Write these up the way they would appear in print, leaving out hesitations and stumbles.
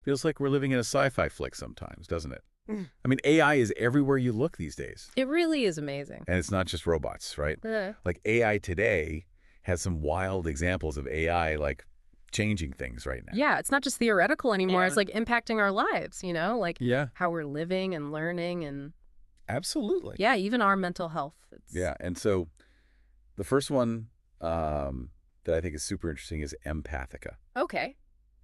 Feels like we're living in a sci-fi flick sometimes, doesn't it? Mm. I mean, AI is everywhere you look these days. It really is amazing. And it's not just robots, right? Uh, Like AI today has some wild examples of AI like changing things right now. yeah, it's not just theoretical anymore. Yeah. It's like impacting our lives, like Yeah, how we're living and learning and, absolutely. yeah, even our mental health. Yeah, and so the first one that I think is super interesting is Empathica. Okay.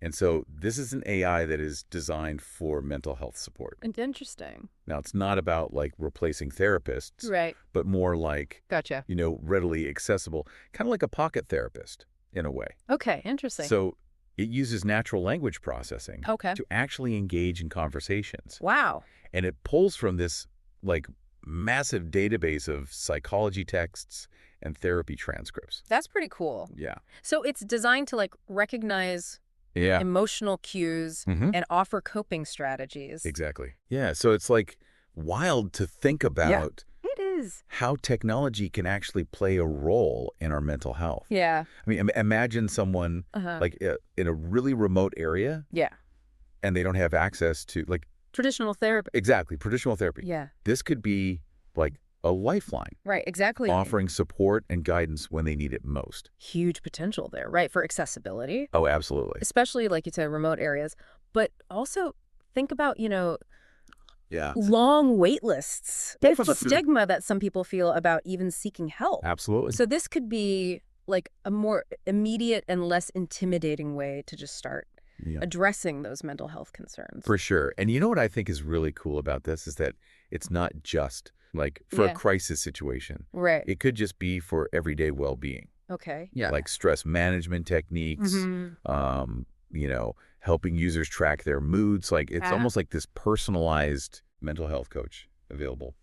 And so this is an AI that is designed for mental health support. And interesting. Now, it's not about like replacing therapists, Right. but more like, Gotcha. readily accessible, kind of like a pocket therapist in a way. Okay. Interesting. So it uses natural language processing Okay. to actually engage in conversations. Wow. And it pulls from this like massive database of psychology texts and therapy transcripts. That's pretty cool. Yeah. So it's designed to like recognize Yeah. emotional cues Mhm. and offer coping strategies. Exactly. Yeah. So it's like wild to think about It is. how technology can actually play a role in our mental health. Yeah. I mean, imagine someone Uh-huh. like in a really remote area Yeah. and they don't have access to like, Traditional therapy. exactly, traditional therapy. Yeah. This could be like a lifeline, Right. Exactly. offering support and guidance when they need it most. Huge potential there, right? For accessibility, Oh, absolutely. especially like you said, remote areas. But also think about, Yeah. long wait lists. It's the stigma that some people feel about even seeking help. Absolutely. So this could be like a more immediate and less intimidating way to just start Yeah. addressing those mental health concerns. For sure. And you know what I think is really cool about this is that it's not just like for a Yeah. crisis situation. Right. It could just be for everyday well-being, Okay. Yeah. like stress management techniques, Mhm. helping users track their moods. Like it's Ah. almost like this personalized mental health coach available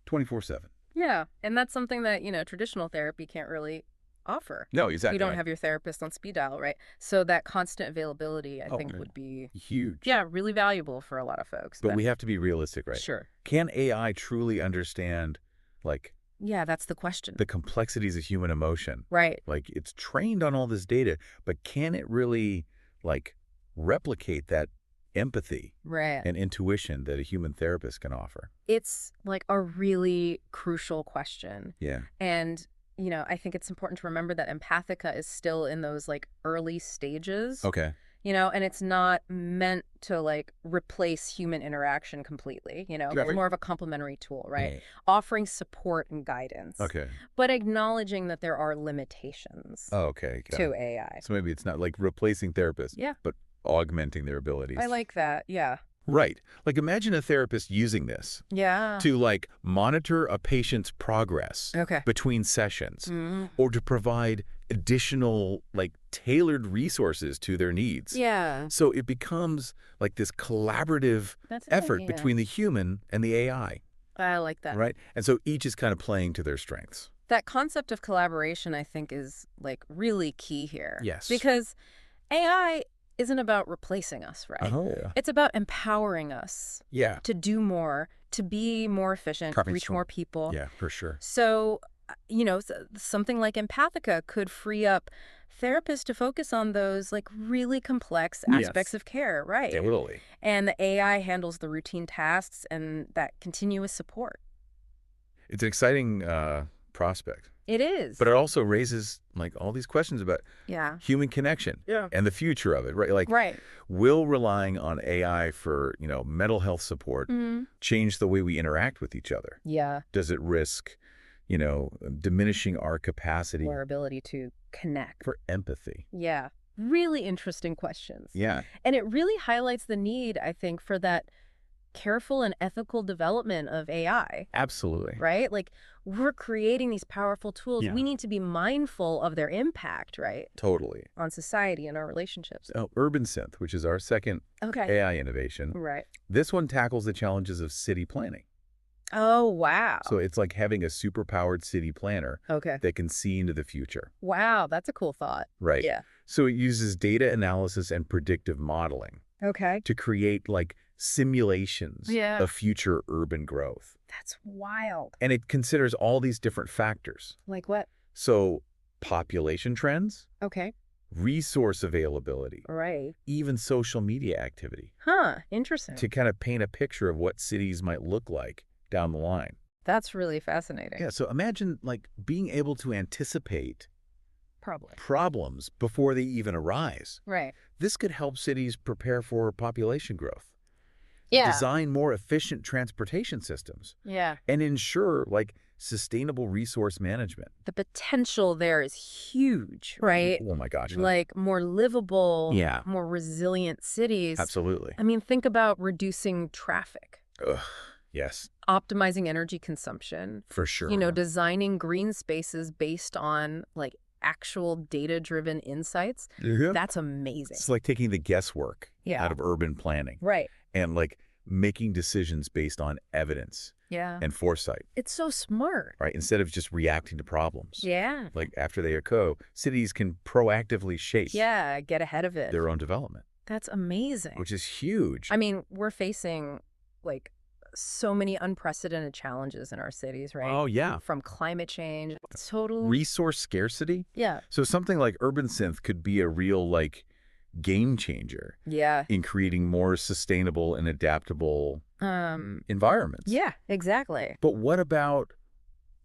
24/7. Yeah. And that's something that, traditional therapy can't really offer. No, exactly. You don't have your therapist on speed dial, right? So that constant availability, I think, right. would be, huge. yeah, really valuable for a lot of folks. But we have to be realistic, right? Sure. Can AI truly understand like Yeah, that's the question. the complexities of human emotion? Right. Like it's trained on all this data, but can it really like replicate that empathy Right. and intuition that a human therapist can offer? It's like a really crucial question. Yeah. And, I think it's important to remember that Empathica is still in those like early stages, Okay. and it's not meant to like replace human interaction completely, Right. It's more of a complementary tool, right? Right. Offering support and guidance, Okay. but acknowledging that there are limitations Oh, okay. Got to it. AI. So maybe it's not like replacing therapists, Yeah. but augmenting their abilities. I like that. Yeah. Right. Like imagine a therapist using this Yeah. to like monitor a patient's progress Okay. between sessions Mhm. or to provide additional like tailored resources to their needs. Yeah. So it becomes like this collaborative That's effort yeah. between the human and the AI, I like that. right? And so each is kind of playing to their strengths. That concept of collaboration, I think, is like really key here. Yes. Because AI isn't about replacing us, right? Oh, It's about empowering us yeah. to do more, to be more efficient, Probably reach so. more people. Yeah, for sure. So, something like Empathica could free up therapists to focus on those like really complex Yes. aspects of care, right? Totally. And the AI handles the routine tasks and that continuous support. It's an exciting prospect, It is. but it also raises like all these questions about yeah. human connection Yeah. and the future of it, right? Like, Right. will relying on AI for, mental health support Mhm. change the way we interact with each other? Yeah. Does it risk, diminishing our capacity Our ability to connect. for empathy? Yeah. Really interesting questions. Yeah. And it really highlights the need, I think, for that careful and ethical development of AI, Absolutely. right? Like, we're creating these powerful tools. Yeah. We need to be mindful of their impact, right, Totally. on society and our relationships. Oh, Urban Synth, which is our second Okay. AI innovation. Right. This one tackles the challenges of city planning. Oh, wow. So it's like having a superpowered city planner Okay. that can see into the future. Wow. That's a cool thought. Right. Yeah. So it uses data analysis and predictive modeling Okay. to create like simulations Yeah. of future urban growth. That's wild. And it considers all these different factors. Like what? So population trends, Okay. resource availability, Right. even social media activity, Huh. Interesting. to kind of paint a picture of what cities might look like down the line. That's really fascinating. Yeah, so imagine like being able to anticipate Probably. problems before they even arise. Right. This could help cities prepare for population growth, Yeah. design more efficient transportation systems, Yeah. and ensure like sustainable resource management. The potential there is huge, right? Oh my gosh. Like more livable, Yeah. more resilient cities. Absolutely. I mean, think about reducing traffic, Ugh, yes, optimizing energy consumption, for sure. designing green spaces based on like actual data-driven insights. Yeah. That's amazing. It's like taking the guesswork Yeah. out of urban planning Right. and like making decisions based on evidence Yeah. and foresight, It's so smart. right? Instead of just reacting to problems. Yeah. Like after they occur, cities can proactively shape Yeah. Get ahead of it. their own development, That's amazing. which is huge. I mean, we're facing like so many unprecedented challenges in our cities, right? Oh, yeah. From climate change, total. Resource scarcity. Yeah. So something like urban synth could be a real like game changer Yeah. in creating more sustainable and adaptable environments. Yeah, exactly. But what about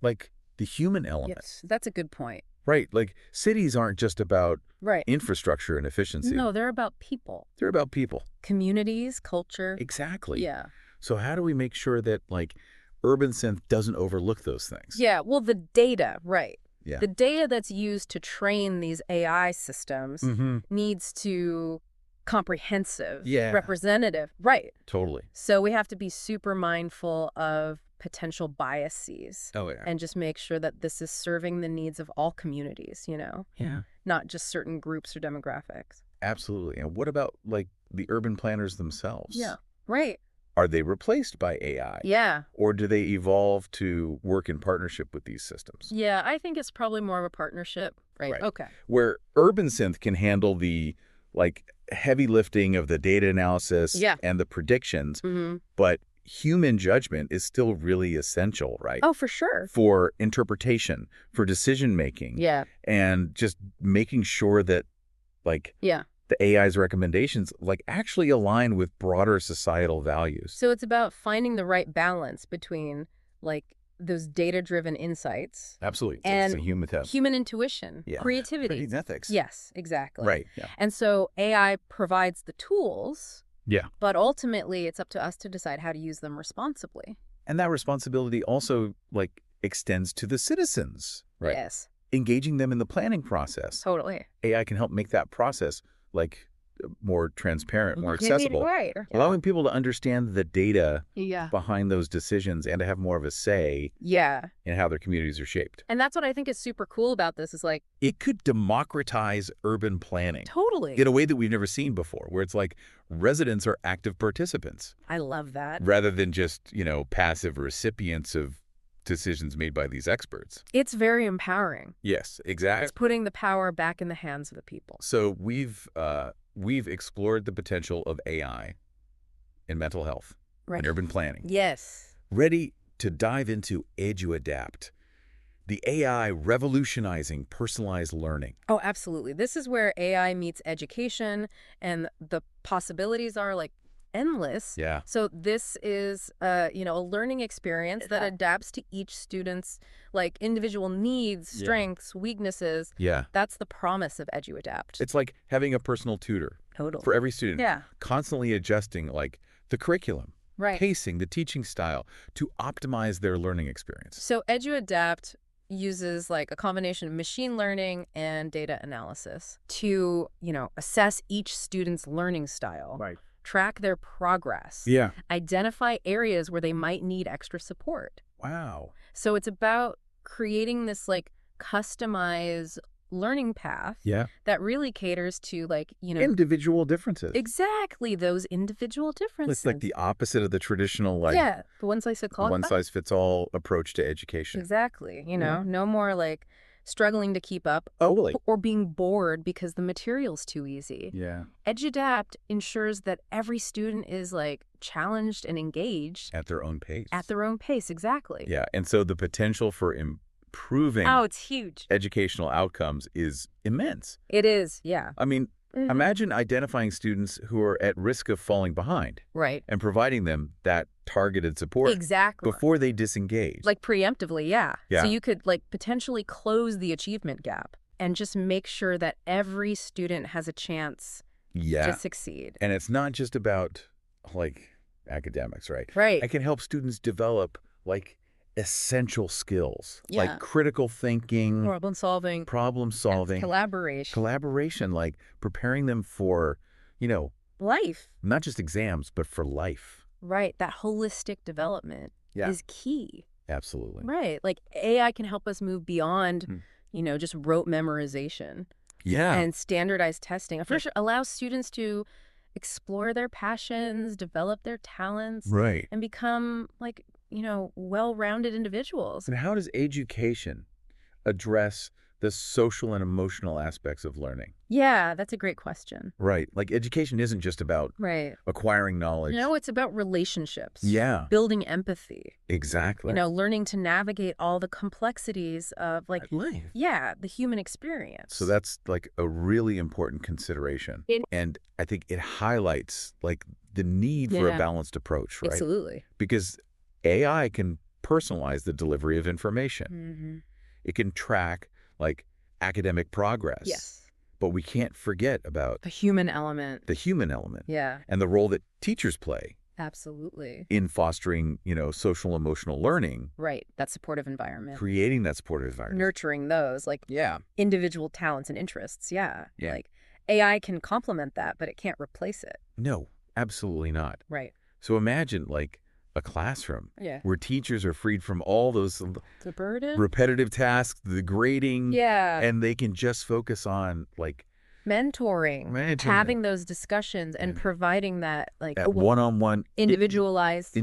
like the human element? Yes, that's a good point. Right? Like cities aren't just about Right. infrastructure and efficiency. No, they're about people, They're about people. communities, culture. Exactly. Yeah. So how do we make sure that like urban synth doesn't overlook those things? Yeah, well, the data, right. Yeah. The data that's used to train these AI systems needs to comprehensive, Yeah. representative. Right. Totally. So we have to be super mindful of potential biases Oh, yeah. and just make sure that this is serving the needs of all communities, Yeah. not just certain groups or demographics. Absolutely. And what about like the urban planners themselves? Yeah. Right. Are they replaced by AI? Yeah. Or do they evolve to work in partnership with these systems? Yeah, I think it's probably more of a partnership. Right. Right. Okay. Where urban synth can handle the like heavy lifting of the data analysis Yeah. and the predictions, Mm-hmm. but human judgment is still really essential, right? Oh, for sure. For interpretation, for decision making, Yeah. and just making sure that like Yeah. the AI's recommendations like actually align with broader societal values. So it's about finding the right balance between like those data-driven insights Absolutely. and it's a human test. human intuition, Yeah. creativity. Ethics. Yes, exactly. Right. Yeah. And so AI provides the tools, Yeah. but ultimately it's up to us to decide how to use them responsibly. And that responsibility also like extends to the citizens, right? Yes, Engaging them in the planning process. totally. AI can help make that process like more transparent, more accessible, Right. allowing people to understand the data Yeah. behind those decisions and to have more of a say Yeah. in how their communities are shaped. And that's what I think is super cool about this is like, It could democratize urban planning totally. in a way that we've never seen before, where it's like residents are active participants I love that. rather than just, passive recipients of decisions made by these experts. It's very empowering. Yes, It's exactly. putting the power back in the hands of the people. So we've explored the potential of AI in mental health Right. and urban planning. Yes. Ready to dive into EduAdapt, the AI revolutionizing personalized learning. Oh, absolutely. This is where AI meets education and the possibilities are like endless. Yeah. So this is, a learning experience that adapts to each student's like individual needs, Yeah. strengths, weaknesses. Yeah. That's the promise of EduAdapt. It's like having a personal tutor Total. for every student, Yeah. constantly adjusting like the curriculum, Right. pacing, the teaching style to optimize their learning experience. So EduAdapt uses like a combination of machine learning and data analysis to, assess each student's learning style. Right. Track their progress, Yeah. identify areas where they might need extra support. Wow. So it's about creating this like customized learning path Yeah. that really caters to like, Individual differences. exactly those individual differences. It's like the opposite of the traditional like yeah, the one-size-fits-all. one-size-fits-all approach to education. Exactly. Yeah. No more like struggling to keep up Totally. or being bored because the material's too easy. Yeah. EduAdapt ensures that every student is like challenged and engaged At their own pace. at their own pace. Exactly. Yeah. And so the potential for improving Oh, it's huge. educational outcomes is immense. It is, yeah. I mean, imagine identifying students who are at risk of falling behind Right. and providing them that targeted support Exactly. before they disengage. Like preemptively, yeah. Yeah. So you could like potentially close the achievement gap and just make sure that every student has a chance to succeed. And it's not just about like academics, right? Right. I can help students develop like essential skills, Yeah. like critical thinking, problem solving, collaboration, like preparing them for, life. not just exams, but for life. Right. That holistic development is key. Absolutely. Right. Like AI can help us move beyond, just rote memorization. Yeah. And standardized testing. For sure, allows students to explore their passions, develop their talents, Right. and become like, well-rounded individuals. And how does education address the social and emotional aspects of learning? Yeah, that's a great question. Right. Like education isn't just about acquiring knowledge. It's about relationships. Yeah. Building empathy. Exactly. Learning to navigate all the complexities of like life. Yeah, the human experience. So that's like a really important consideration. And I think it highlights like the need for a balanced approach, right? Absolutely. Because AI can personalize the delivery of information. It can track like academic progress. Yes. But we can't forget about the human element. Yeah. And the role that teachers play. Absolutely. In fostering, social emotional learning. Right. That supportive environment. Creating that supportive environment. Nurturing those, like individual talents and interests. Yeah. Like AI can complement that, but it can't replace it. No, absolutely not. Right. So imagine like a classroom where teachers are freed from all those repetitive tasks, the grading, and they can just focus on like mentoring, having those discussions and providing that like one-on-one individualized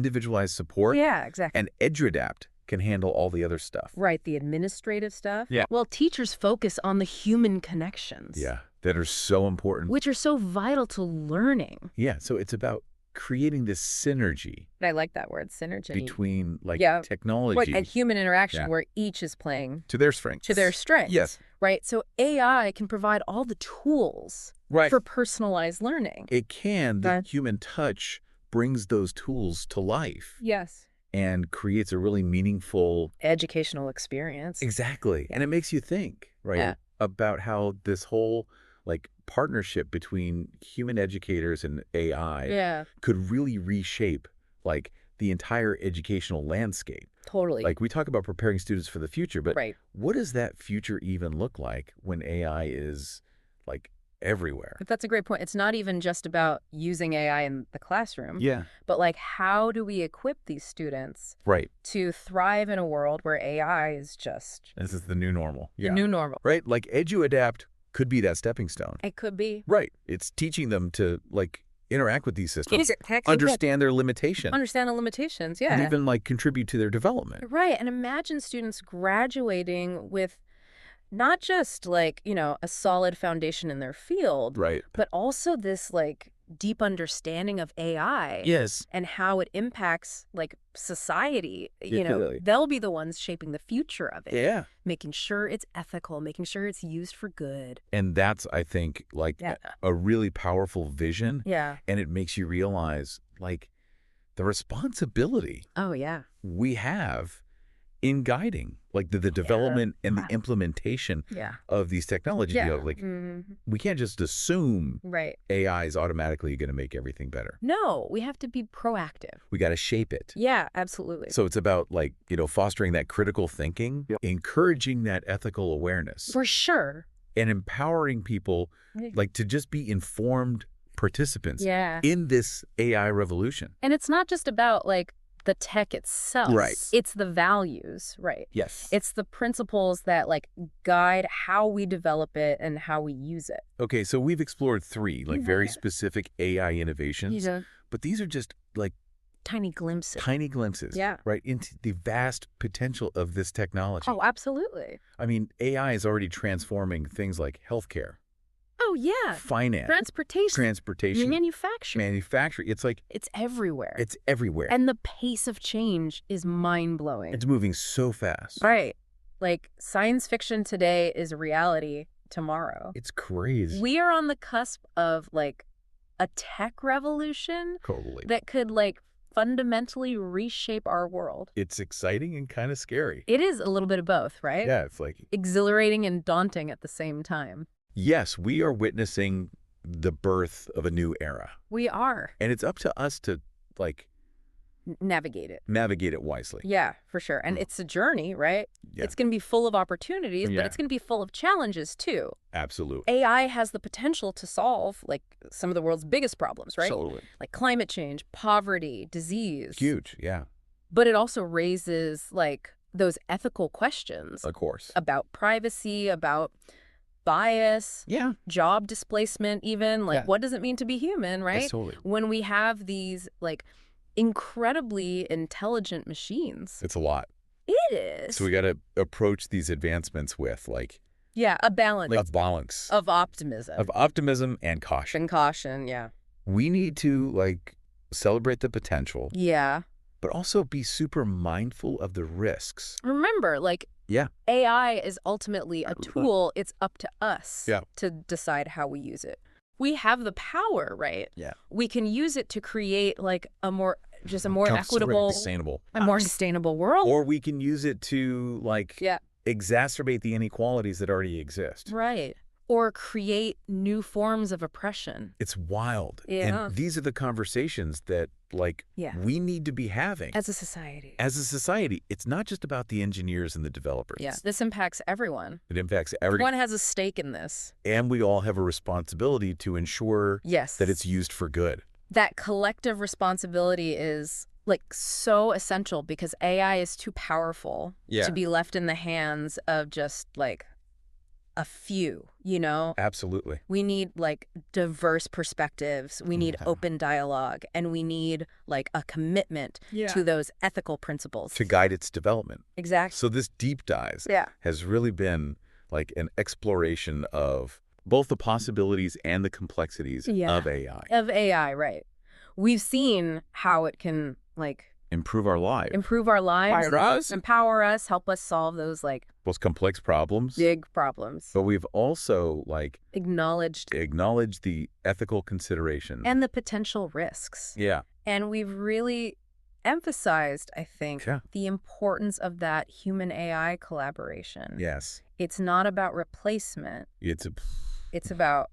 support. Yeah, exactly. And EduAdapt can handle all the other stuff. Right, the administrative stuff. Yeah. Well, teachers focus on the human connections. Yeah, that are so important. Which are so vital to learning. Yeah, so it's about creating this synergy. I like that word, synergy. Between like technology. Right, and human interaction where each is playing. To their strengths. Yes. Right, so AI can provide all the tools for personalized learning. It can. The human touch brings those tools to life. Yes. And creates a really meaningful educational experience. Exactly. And it makes you think, about how this whole like partnership between human educators and AI could really reshape like the entire educational landscape. Totally. Like we talk about preparing students for the future, but what does that future even look like when AI is like everywhere? That's a great point. It's not even just about using AI in the classroom. Yeah. But like how do we equip these students to thrive in a world where AI is just this is the new normal. The new normal. Right? Like EduAdapt could be that stepping stone. It could be. Right. It's teaching them to like interact with these systems, understand their limitations. Understand the limitations, And even like contribute to their development. Right. And imagine students graduating with not just like, a solid foundation in their field, but also this like deep understanding of AI. Yes. And how it impacts like society. They'll be the ones shaping the future of it. Yeah. Making sure it's ethical, making sure it's used for good. And that's, I think, like a really powerful vision. Yeah. And it makes you realize like the responsibility we have in guiding like the development and the implementation of these technologies. Like we can't just assume AI is automatically going to make everything better. No, we have to be proactive. We got to shape it. Yeah, absolutely. So it's about like, fostering that critical thinking, encouraging that ethical awareness. For sure. And empowering people like to just be informed participants in this AI revolution. And it's not just about like the tech itself. Right. It's the values, right? Yes. It's the principles that like guide how we develop it and how we use it. Okay, so we've explored 3 like very specific AI innovations, but these are just like tiny glimpses. Right, into the vast potential of this technology. Oh, absolutely. I mean, AI is already transforming things like healthcare. Oh, yeah. Finance. Transportation. Manufacturing. It's like... It's everywhere. It's everywhere. And the pace of change is mind-blowing. It's moving so fast. Right. Like, science fiction today is reality tomorrow. It's crazy. We are on the cusp of, like, a tech revolution that could, like, fundamentally reshape our world. It's exciting and kind of scary. It is a little bit of both, right? Yeah, it's like... exhilarating and daunting at the same time. Yes, we are witnessing the birth of a new era. We are. And it's up to us to, like... navigate it. Navigate it wisely. Yeah, for sure. And it's a journey, right? Yeah. It's going to be full of opportunities, but it's going to be full of challenges, too. Absolutely. AI has the potential to solve, like, some of the world's biggest problems, right? Absolutely. Like climate change, poverty, disease. Huge, yeah. But it also raises, like, those ethical questions. Of course. About privacy, about bias, job displacement even. Like, what does it mean to be human, right? Absolutely. When we have these, like, incredibly intelligent machines. It's a lot. It is. So we got to approach these advancements with, like... yeah, a balance. Like a balance. Of optimism. Of optimism and caution. And caution, yeah. We need to, like, celebrate the potential. Yeah. But also be super mindful of the risks. Remember, like... yeah. AI is ultimately a tool. It's up to us to decide how we use it. We have the power, right? Yeah. We can use it to create, like, a more equitable, a more sustainable world. Or we can use it to, like, exacerbate the inequalities that already exist. Right. Or create new forms of oppression. It's wild. Yeah. And these are the conversations that, like, we need to be having. As a society. As a society. It's not just about the engineers and the developers. Yeah. This impacts everyone. It impacts everyone. Everyone has a stake in this. And we all have a responsibility to ensure that it's used for good. That collective responsibility is, like, so essential because AI is too powerful to be left in the hands of just, like, a few, you know? Absolutely. We need, like, diverse perspectives. We need open dialogue. And we need, like, a commitment to those ethical principles. To guide its development. Exactly. So this deep dive has really been, like, an exploration of both the possibilities and the complexities of AI. Of AI, right. We've seen how it can, like... improve our lives. Empower us, help us solve those, like... most complex problems. Big problems. But we've also, like... acknowledged the ethical considerations. And the potential risks. Yeah. And we've really emphasized, I think, the importance of that human-AI collaboration. Yes. It's not about replacement. It's about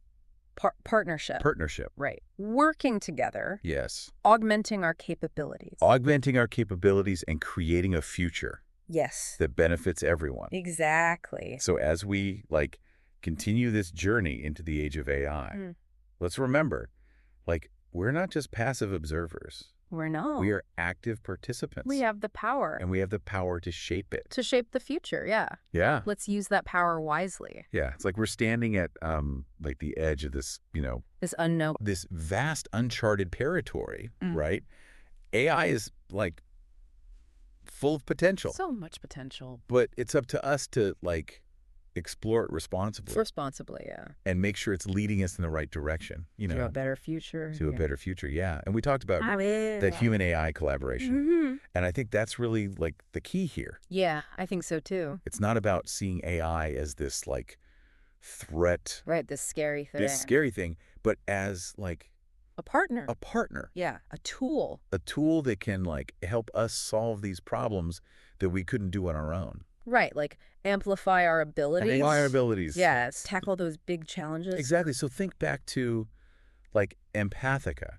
partnership. Partnership. Right. Working together. Yes. Augmenting our capabilities. Augmenting our capabilities and creating a future. Yes. That benefits everyone. Exactly. So as we, like, continue this journey into the age of AI, let's remember, like, we're not just passive observers. We're not. We are active participants. We have the power. And we have the power to shape it. To shape the future, yeah. Yeah. Let's use that power wisely. Yeah. It's like we're standing at, like, the edge of this, you know... this unknown... this vast uncharted territory, right? AI is, like, full of potential. So much potential. But it's up to us to, like, explore it responsibly. Responsibly, yeah. And make sure it's leading us in the right direction, you know. To a better future. To a better future, yeah. And we talked about that human-AI collaboration. And I think that's really, like, the key here. Yeah, I think so, too. It's not about seeing AI as this, like, threat. Right, this scary thing. This scary thing, but as, like... a partner. A partner. Yeah, a tool. A tool that can, like, help us solve these problems that we couldn't do on our own. Right, like amplify our abilities. Amplify our abilities. Yes, tackle those big challenges. Exactly. So think back to, like, Empathica.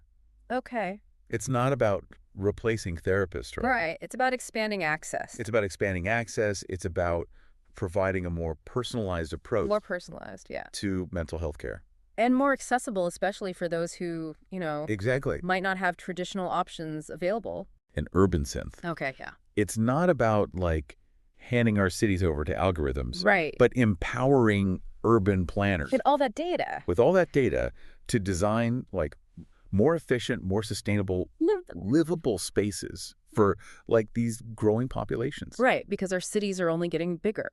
Okay. It's not about replacing therapists, right? Right. It's about expanding access. It's about expanding access. It's about providing a more personalized approach. More personalized, yeah. To mental health care. And more accessible, especially for those who, you know... exactly. Might not have traditional options available. An urban synth. Okay, yeah. It's not about, like, handing our cities over to algorithms. Right. But empowering urban planners. With all that data. With all that data to design, like, more efficient, more sustainable, livable spaces for, like, these growing populations. Right, because our cities are only getting bigger.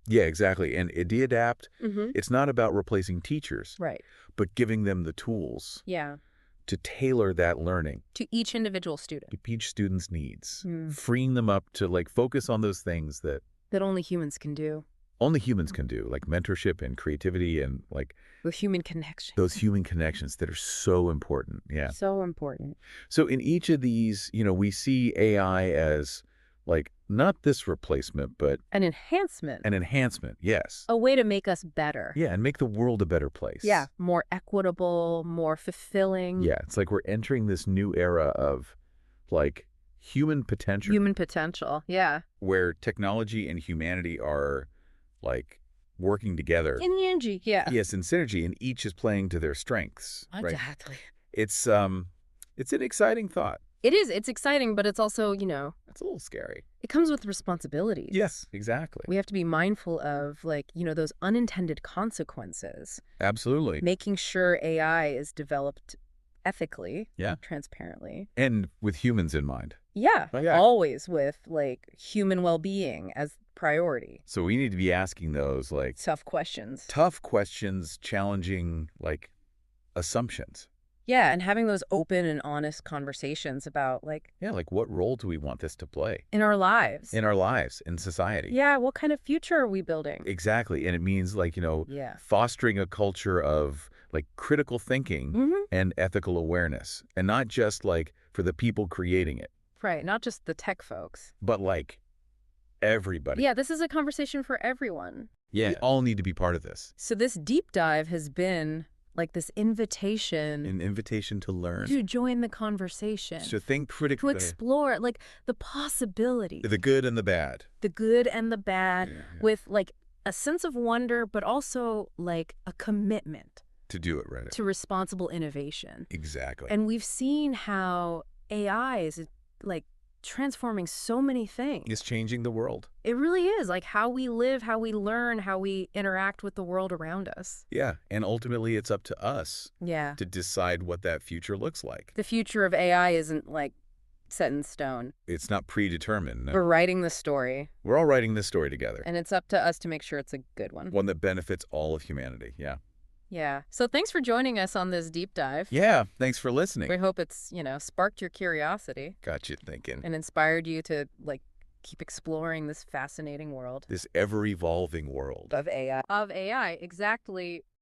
Yeah, exactly. And adapt, it's not about replacing teachers. Right. But giving them the tools. Yeah. To tailor that learning. To each individual student. To each student's needs. Freeing them up to, like, focus on those things that That only humans can do. Only humans can do, like mentorship and creativity and like the human connection. Those human connections that are so important. Yeah. So important. So in each of these, we see AI as like not this replacement, but an enhancement. An enhancement, yes. A way to make us better. Yeah, and make the world a better place. Yeah, more equitable, more fulfilling. Yeah, it's like we're entering this new era of like human potential. Human potential, yeah. Where technology and humanity are like working together. In synergy, yeah. Yes, in synergy, and each is playing to their strengths. Exactly. Right? It's an exciting thought. It is. It's exciting, but it's also, It's a little scary. It comes with responsibilities. Yes, exactly. We have to be mindful of, those unintended consequences. Absolutely. Making sure AI is developed ethically. Yeah. Transparently. And with humans in mind. Yeah. Oh, yeah. Always with, human well-being as priority. So we need to be asking those, tough questions. Tough questions, challenging, assumptions. Yeah, and having those open and honest conversations about, what role do we want this to play? In our lives. In our lives, in society. Yeah, what kind of future are we building? Exactly, and it means, fostering a culture of, critical thinking and ethical awareness, and not just, for the people creating it. Right, not just the tech folks. But, everybody. Yeah, this is a conversation for everyone. Yeah, we all need to be part of this. So this deep dive has been this invitation. An invitation to learn. To join the conversation. To think critically. To explore, the possibility. The good and the bad. The good and the bad with, a sense of wonder, but also, a commitment. To do it right. To responsible innovation. Exactly. And we've seen how AI is, transforming so many things. It's changing the world. It really is. How we live, how we learn, how we interact with the world around us. Yeah, and ultimately it's up to us to decide what that future looks like. The future of AI isn't, set in stone. It's not predetermined. No. We're writing the story. We're all writing this story together. And it's up to us to make sure it's a good one. One that benefits all of humanity, yeah. Yeah. So thanks for joining us on this deep dive. Yeah, thans for listening. We hope it's, sparked your curiosity. Got you thinking. And inspired you to, keep exploring this fascinating world. This ever-evolving world. Of AI. Of AI, exactly.